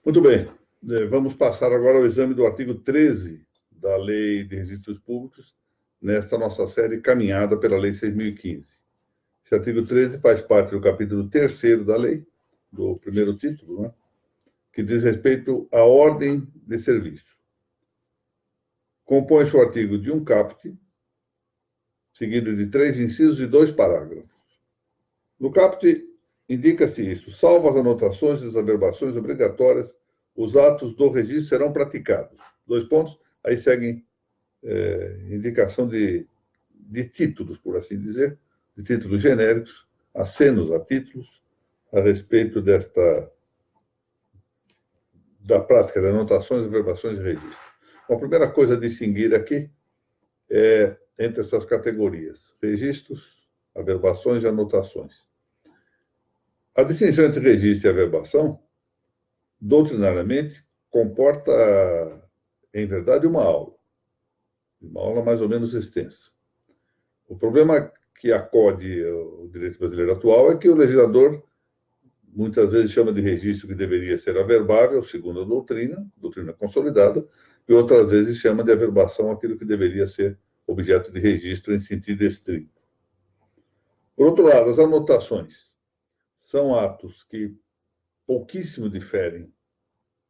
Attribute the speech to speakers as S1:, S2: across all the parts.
S1: Muito bem. Vamos passar agora ao exame do artigo 13 da Lei de Registros Públicos, nesta nossa série caminhada pela Lei 6.015. Esse artigo 13 faz parte do capítulo 3º da lei, do primeiro título, né, que diz respeito à ordem de serviço. Compõe-se o artigo de um caput, seguido de 3 incisos e 2 parágrafos. No caput, indica-se isso: salvo as anotações e as averbações obrigatórias, os atos do registro serão praticados. 2 pontos, aí seguem indicação de títulos, por assim dizer, de títulos genéricos, acenos a títulos, a respeito da prática de anotações, averbações e registro. Bom, a primeira coisa a distinguir aqui é entre essas categorias: registros, averbações e anotações. A distinção entre registro e averbação, doutrinariamente, comporta, em verdade, uma aula mais ou menos extensa. O problema que acode o direito brasileiro atual é que o legislador muitas vezes chama de registro que deveria ser averbável, segundo a doutrina consolidada, e outras vezes chama de averbação aquilo que deveria ser objeto de registro em sentido estrito. Por outro lado, as anotações são atos que pouquíssimo diferem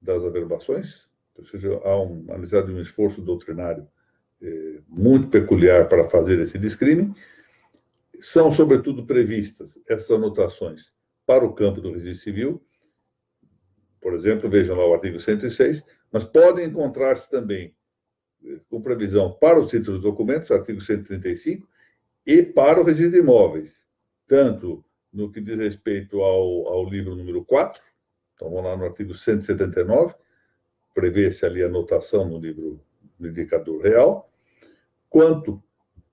S1: das averbações, ou seja, há a necessidade de um esforço doutrinário muito peculiar para fazer esse discrime. São, sobretudo, previstas essas anotações para o campo do registro civil. Por exemplo, vejam lá o artigo 106, mas podem encontrar-se também com previsão para os títulos dos documentos, artigo 135, e para o registro de imóveis, tanto no que diz respeito ao livro número 4, então vamos lá no artigo 179, prevê-se ali a anotação no livro, no indicador real, quanto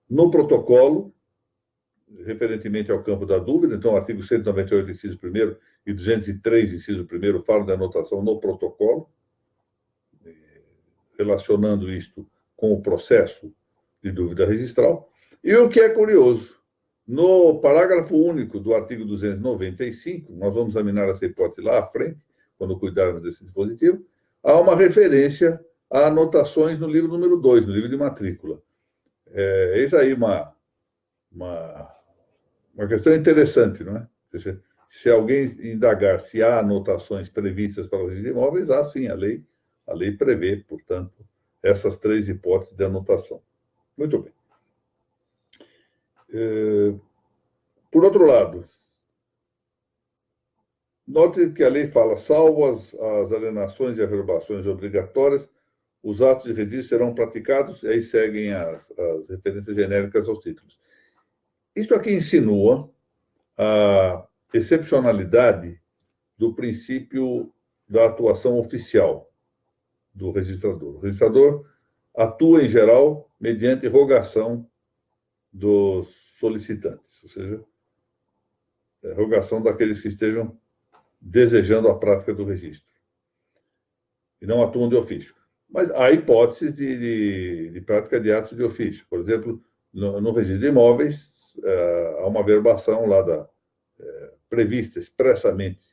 S1: no protocolo, referentemente ao campo da dúvida. Então, artigo 198, inciso 1º, e 203, inciso 1º, falam da anotação no protocolo, relacionando isto com o processo de dúvida registral. E o que é curioso, no parágrafo único do artigo 295, nós vamos examinar essa hipótese lá à frente, quando cuidarmos desse dispositivo, há uma referência a anotações no livro número 2, no livro de matrícula. Eis aí uma questão interessante, não é? Se alguém indagar se há anotações previstas para o registro de imóveis, há sim, a lei prevê, portanto, essas 3 hipóteses de anotação. Muito bem. Por outro lado, note que a lei fala: salvo as alienações e averbações obrigatórias, os atos de registro serão praticados, e aí seguem as referências genéricas aos títulos. Isto aqui insinua a excepcionalidade do princípio da atuação oficial do registrador. O registrador atua, em geral, mediante rogação dos solicitantes, ou seja, rogação daqueles que estejam desejando a prática do registro, e não atuam de ofício. Mas há hipóteses de prática de atos de ofício. Por exemplo, no registro de imóveis, há uma averbação lá prevista expressamente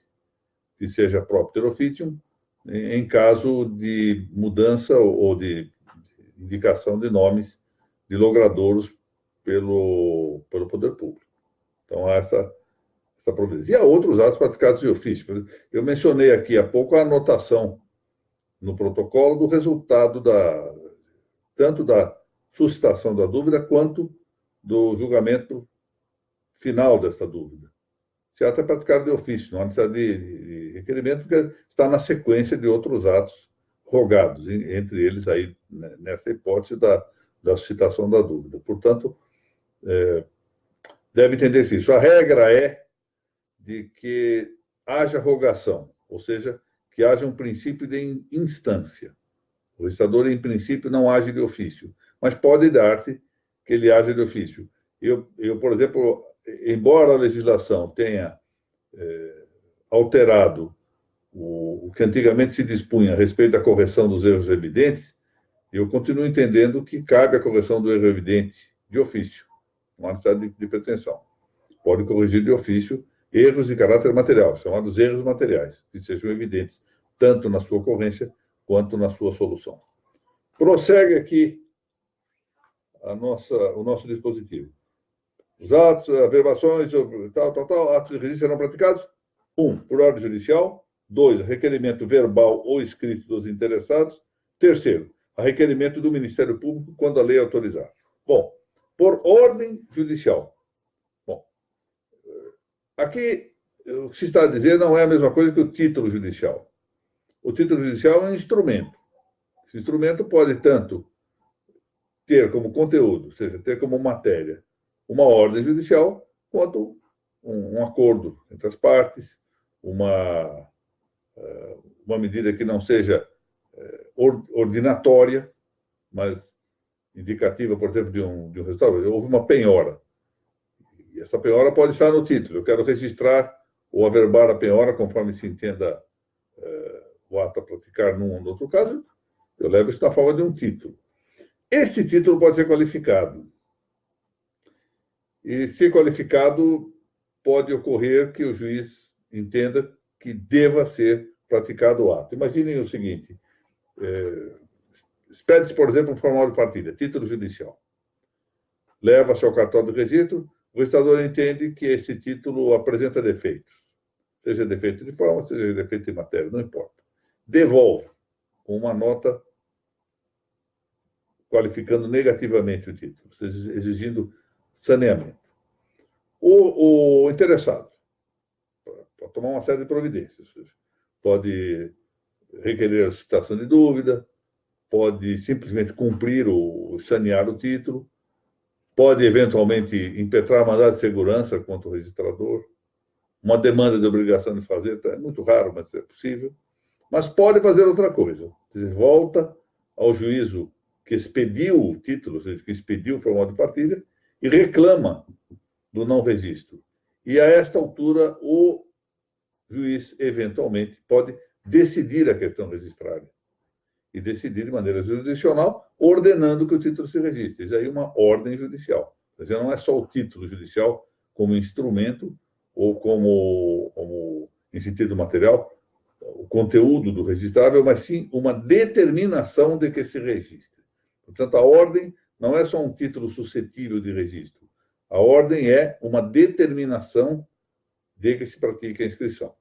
S1: que seja propter officium, em caso de mudança ou de indicação de nomes de logradouros pelo poder público. Então, há essa providência. E há outros atos praticados de ofício. Eu mencionei aqui há pouco a anotação no protocolo do resultado tanto da suscitação da dúvida quanto do julgamento final desta dúvida. Se até praticado de ofício, não há necessidade de requerimento, porque está na sequência de outros atos rogados, entre eles aí, nessa hipótese da suscitação da dúvida. Portanto, deve entender isso. A regra é de que haja rogação, ou seja, que haja um princípio de instância. O registrador, em princípio, não age de ofício, mas pode dar-se que ele age de ofício. Eu, por exemplo, embora a legislação tenha alterado o que antigamente se dispunha a respeito da correção dos erros evidentes, eu continuo entendendo que cabe a correção do erro evidente de ofício, não há necessidade de pretensão. Pode corrigir de ofício erros de caráter material, chamados erros materiais, que sejam evidentes tanto na sua ocorrência quanto na sua solução. Prossegue aqui o nosso dispositivo. Os atos, averbações, atos de registro serão praticados: 1. Por ordem judicial. 2. Requerimento verbal ou escrito dos interessados. 3. A requerimento do Ministério Público, quando a lei autorizar. Bom, por ordem judicial. Bom, aqui o que se está a dizer não é a mesma coisa que o título judicial. O título judicial é um instrumento. Esse instrumento pode tanto ter como conteúdo, ou seja, ter como matéria, uma ordem judicial, quanto um acordo entre as partes, uma medida que não seja ordinatória, mas indicativa, por exemplo, de um resultado. Houve uma penhora. E essa penhora pode estar no título. Eu quero registrar ou averbar a penhora, conforme se entenda o ato a praticar num ou no outro caso. Eu levo isso na forma de um título. Esse título pode ser qualificado. E, se qualificado, pode ocorrer que o juiz entenda que deva ser praticado o ato. Imaginem o seguinte: expede-se, por exemplo, um formulário de partilha, título judicial. Leva-se ao cartório de registro, o registrador entende que esse título apresenta defeitos. Seja defeito de forma, seja defeito de matéria, não importa. Devolve com uma nota qualificando negativamente o título, exigindo saneamento. O interessado pode tomar uma série de providências. Pode requerer a suscitação de dúvida, pode simplesmente cumprir ou sanear o título, pode eventualmente impetrar mandado de segurança contra o registrador, uma demanda de obrigação de fazer, é muito raro, mas é possível. Mas pode fazer outra coisa. Você volta ao juízo que expediu o título, ou seja, que expediu o formulário de partilha, e reclama do não registro. E a esta altura, o juiz, eventualmente, pode decidir a questão registrada. E decidir de maneira jurisdicional, ordenando que o título se registre. Isso aí é uma ordem judicial. Quer dizer, não é só o título judicial como instrumento ou como em sentido material, o conteúdo do registrável, mas sim uma determinação de que se registre. Portanto, a ordem não é só um título suscetível de registro. A ordem é uma determinação de que se pratique a inscrição.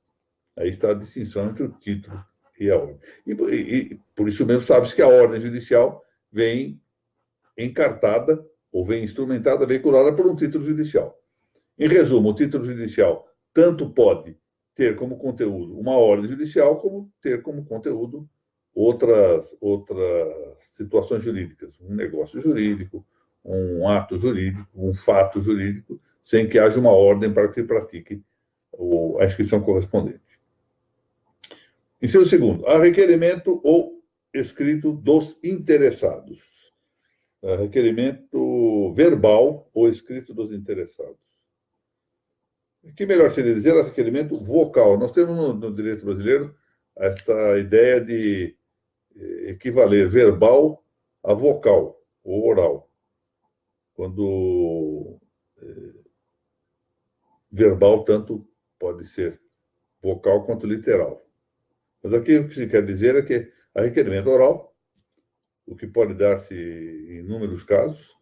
S1: Aí está a distinção entre o título e a ordem. E por isso mesmo sabe-se que a ordem judicial vem encartada, ou vem instrumentada, veiculada por um título judicial. Em resumo, o título judicial tanto pode ter como conteúdo uma ordem judicial, como ter como conteúdo outras situações jurídicas, um negócio jurídico, um ato jurídico, um fato jurídico, sem que haja uma ordem para que se pratique a inscrição correspondente. Inciso segundo, a requerimento ou escrito dos interessados. Requerimento verbal ou escrito dos interessados. O que melhor seria dizer a requerimento vocal? Nós temos no direito brasileiro esta ideia de equivaler verbal a vocal ou oral. Quando verbal tanto pode ser vocal quanto literal. Mas aqui o que se quer dizer é que a requerimento oral, o que pode dar-se em inúmeros casos,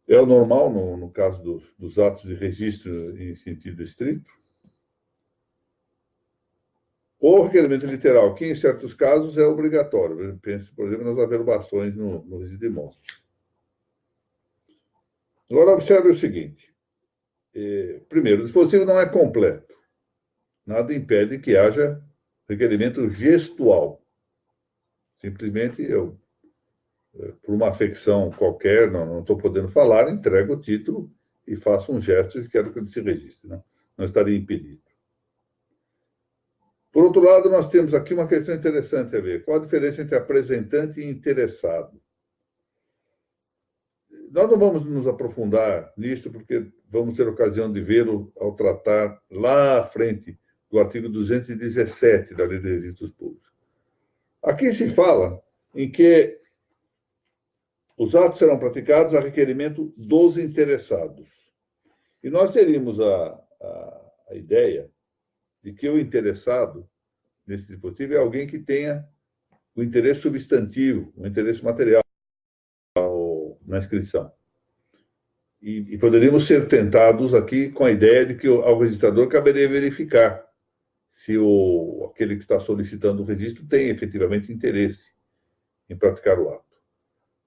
S1: é o normal no caso dos atos de registro em sentido estrito, ou requerimento literal, que em certos casos é obrigatório. Pense, por exemplo, nas averbações no registro de imóveis. Agora, observe o seguinte. Primeiro, o dispositivo não é completo. Nada impede que haja requerimento gestual. Simplesmente eu, por uma afecção qualquer, não estou podendo falar, entrego o título e faço um gesto e quero que ele se registre. Não estaria impedido. Por outro lado, nós temos aqui uma questão interessante a ver. Qual a diferença entre apresentante e interessado? Nós não vamos nos aprofundar nisto, porque vamos ter ocasião de vê-lo ao tratar lá à frente do artigo 217 da Lei de Registros Públicos. Aqui se fala em que os atos serão praticados a requerimento dos interessados. E nós teríamos a ideia de que o interessado nesse dispositivo é alguém que tenha o interesse substantivo, o interesse material na inscrição. E poderíamos ser tentados aqui com a ideia de que ao registrador caberia verificar se aquele que está solicitando o registro tem efetivamente interesse em praticar o ato.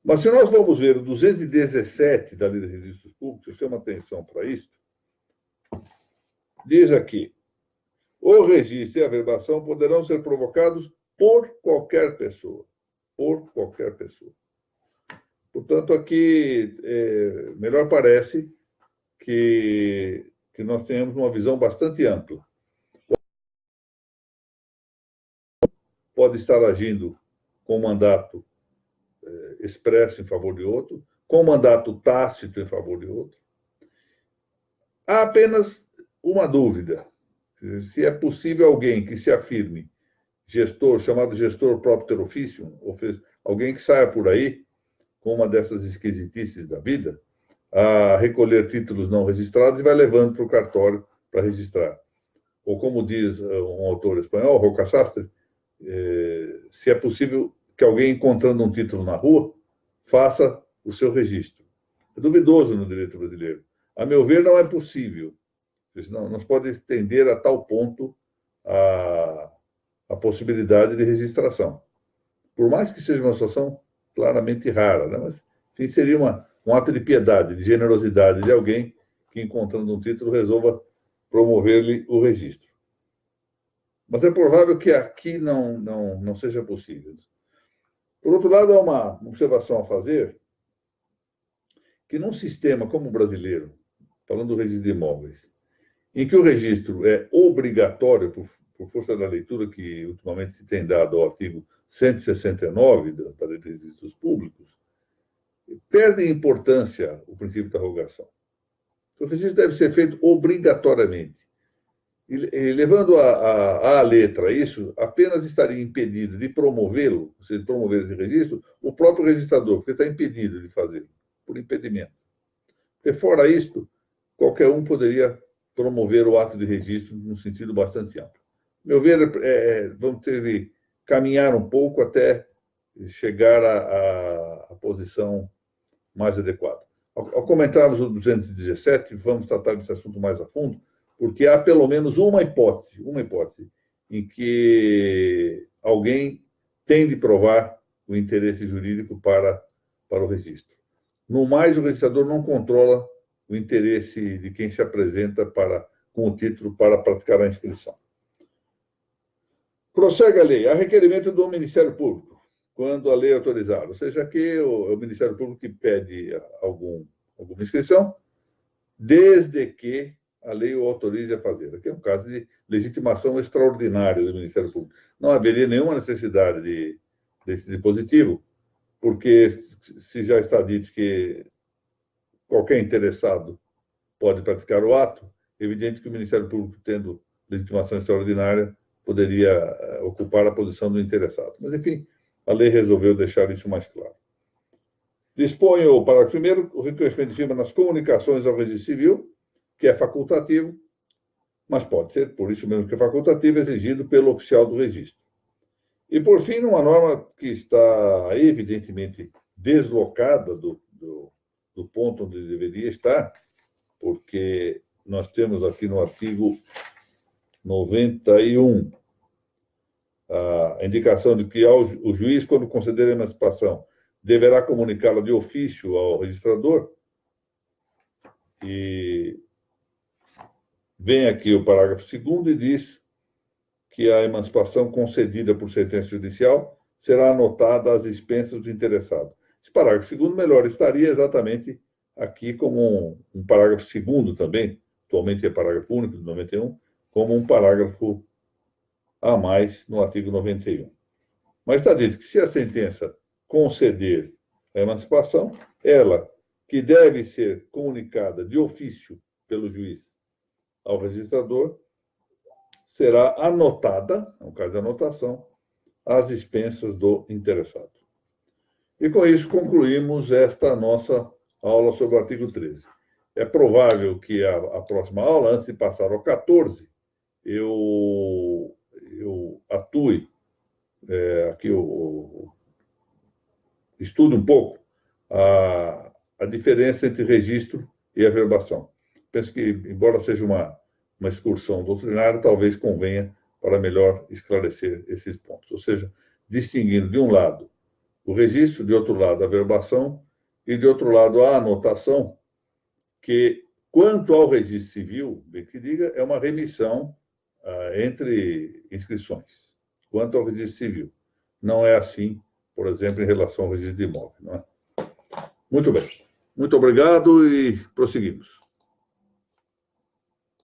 S1: Mas se nós vamos ver o 217 da Lei de Registros Públicos, eu chamo atenção para isso, diz aqui: o registro e a averbação poderão ser provocados por qualquer pessoa. Por qualquer pessoa. Portanto, aqui, melhor parece que nós tenhamos uma visão bastante ampla. Pode estar agindo com mandato expresso em favor de outro, com mandato tácito em favor de outro. Há apenas uma dúvida: se é possível alguém que se afirme gestor, chamado gestor propter officium, alguém que saia por aí com uma dessas esquisitices da vida, a recolher títulos não registrados e vai levando para o cartório para registrar. Ou como diz um autor espanhol, Roca Sastre, se é possível que alguém encontrando um título na rua faça o seu registro. É duvidoso no direito brasileiro. A meu ver, não é possível. Não se pode estender a tal ponto a possibilidade de registração. Por mais que seja uma situação claramente rara, né? Mas enfim, seria um ato de piedade, de generosidade de alguém que, encontrando um título, resolva promover-lhe o registro. Mas é provável que aqui não seja possível. Por outro lado, há uma observação a fazer, que num sistema como o brasileiro, falando do registro de imóveis, em que o registro é obrigatório, por força da leitura que ultimamente se tem dado ao artigo 169 da Lei de Registros Públicos, perde importância o princípio da rogação. O registro deve ser feito obrigatoriamente. E levando à letra isso, apenas estaria impedido de promovê-lo, ou seja, de promover esse registro, o próprio registrador, porque está impedido de fazê-lo, por impedimento. Porque, fora isto, qualquer um poderia promover o ato de registro num sentido bastante amplo. Meu ver, vamos ter de caminhar um pouco até chegar à posição mais adequada. Ao comentarmos o 217, vamos tratar desse assunto mais a fundo, porque há pelo menos uma hipótese em que alguém tem de provar o interesse jurídico para o registro. No mais, o registrador não controla o interesse de quem se apresenta com o título para praticar a inscrição. Prossegue a lei. Há requerimento do Ministério Público, quando a lei autorizar. Ou seja, aqui o Ministério Público que pede alguma inscrição, desde que a lei o autorize a fazer. Aqui é um caso de legitimação extraordinária do Ministério Público. Não haveria nenhuma necessidade desse dispositivo, porque se já está dito que qualquer interessado pode praticar o ato, é evidente que o Ministério Público, tendo legitimação extraordinária, poderia ocupar a posição do interessado. Mas, enfim, a lei resolveu deixar isso mais claro. Dispõe o parágrafo 1º, o reconhecimento de firma nas comunicações ao registro civil, que é facultativo, mas pode ser, por isso mesmo que é facultativo, exigido pelo oficial do registro. E, por fim, uma norma que está evidentemente deslocada do ponto onde deveria estar, porque nós temos aqui no artigo 91 a indicação de que o juiz, quando conceder a emancipação, deverá comunicá-la de ofício ao registrador. E vem aqui o parágrafo 2º e diz que a emancipação concedida por sentença judicial será anotada às expensas do interessado. Esse parágrafo 2º, melhor, estaria exatamente aqui como um parágrafo 2º também, atualmente é parágrafo único de 91, como um parágrafo a mais no artigo 91. Mas está dito que se a sentença conceder a emancipação, ela, que deve ser comunicada de ofício pelo juiz ao registrador, será anotada, no caso de anotação, às expensas do interessado. E com isso concluímos esta nossa aula sobre o artigo 13. É provável que a próxima aula, antes de passar ao 14, eu eu atue, aqui eu estude um pouco a diferença entre registro e averbação. Penso que, embora seja uma excursão doutrinária, talvez convenha para melhor esclarecer esses pontos. Ou seja, distinguindo de um lado o registro, de outro lado a averbação e de outro lado a anotação, que, quanto ao registro civil, bem que diga, é uma remissão entre inscrições. Quanto ao registro civil, não é assim, por exemplo, em relação ao registro de imóvel. Não é? Muito bem. Muito obrigado e prosseguimos.